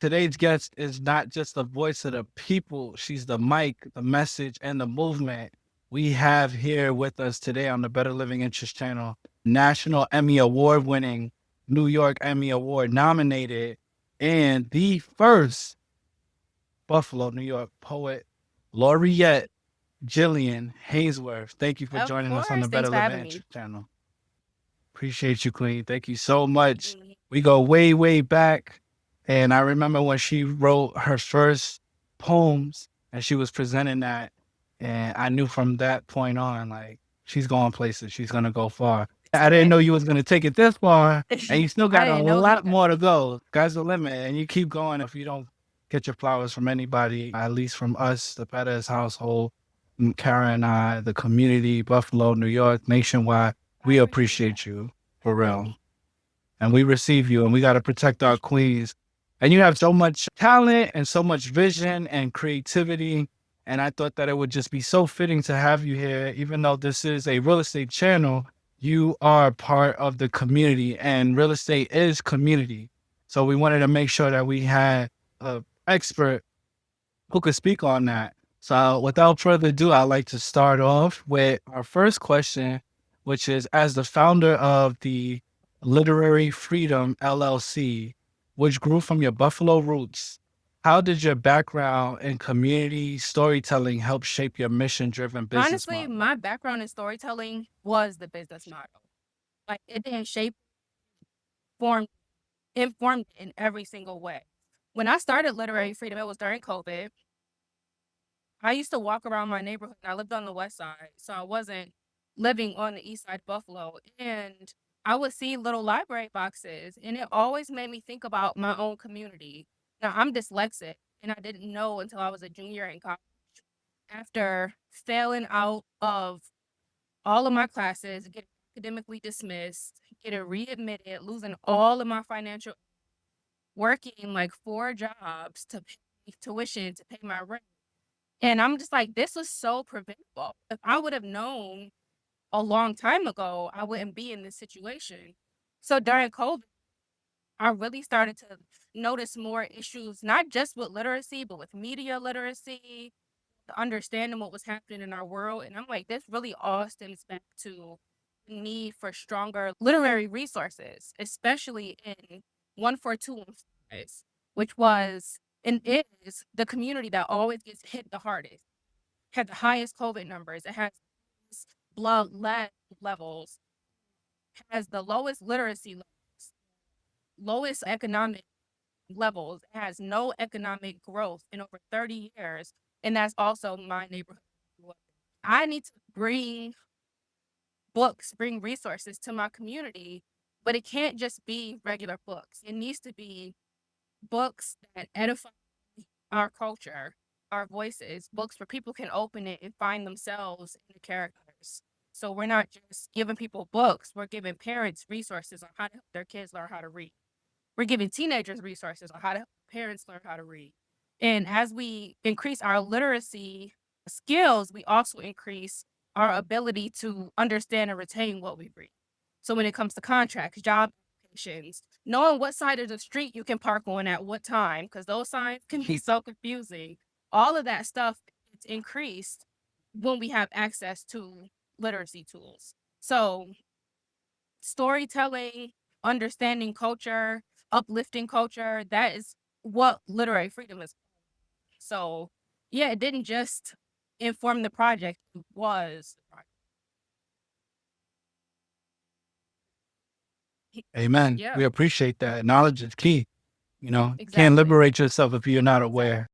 Today's guest is not just the voice of the people, she's the mic, the message, and the movement. We have here with us today on the Better Living Interest channel, National Emmy Award winning, New York Emmy Award nominated, and the first Buffalo, New York poet, Laureate, Jillian Hanesworth. Thank you for Of joining us on course. the Thanks Better for Living having me. Interest channel. Appreciate you, Queen. Thank you so much. We go way, way back. And I remember when she wrote her first poems and she was presenting that. And I knew from that point on, like, she's going places. She's going to go far. I didn't know you was going to take it this far. And you still I got a didn't know lot either. more to go. Sky's the limit. And you keep going. If you don't get your flowers from anybody, at least from us, the Pettis household, Kara and I, the community, Buffalo, New York, nationwide, we appreciate you for real. And we receive you, and we got to protect our queens. And you have so much talent and so much vision and creativity. And I thought that it would just be so fitting to have you here, even though this is a real estate channel. You are part of the community, and real estate is community. So we wanted to make sure that we had an expert who could speak on that. So without further ado, I'd like to start off with our first question, which is, as the founder of the Literary Freedom LLC, which grew from your Buffalo roots, how did your background in community storytelling help shape your mission-driven business Honestly, model? my background in storytelling was the business model. Like it didn't shape, form, informed in every single way. When I started Literary Freedom, it was during COVID. I used to walk around my neighborhood. I lived on the west side, so I wasn't living on the east side Buffalo. And I would see little library boxes, and it always made me think about my own community. Now, I'm dyslexic, and I didn't know until I was a junior in college. After failing out of all of my classes, getting academically dismissed, getting readmitted, losing all of my financial, working like 4 jobs to pay tuition, to pay my rent. And I'm just like, this was so preventable. If I would have known a long time ago, I wouldn't be in this situation. So during COVID, I really started to notice more issues, not just with literacy, but with media literacy, understanding what was happening in our world. And I'm like, this really all stems back to the need for stronger literary resources, especially in 14215, which was and is the community that always gets hit the hardest, had the highest COVID numbers, it has blood lead levels, has the lowest literacy levels, lowest economic levels, it has no economic growth in over 30 years. And that's also my neighborhood. I need to bring books, bring resources to my community, but it can't just be regular books. It needs to be books that edify our culture, our voices, books where people can open it and find themselves in the characters. So we're not just giving people books, we're giving parents resources on how to help their kids learn how to read. We're giving teenagers resources on how to help parents learn how to read. And as we increase our literacy skills, we also increase our ability to understand and retain what we read. So when it comes to contracts, job applications, knowing what side of the street you can park on at what time, because those signs can be so confusing. All of that stuff is increased when we have access to literacy tools. So storytelling, understanding culture, uplifting culture, that is what literary freedom is. So, yeah, it didn't just inform the project, it was the project. Amen. Yeah, We appreciate that. Knowledge is key. You know, you can't exactly. liberate yourself if you're not Exactly. aware.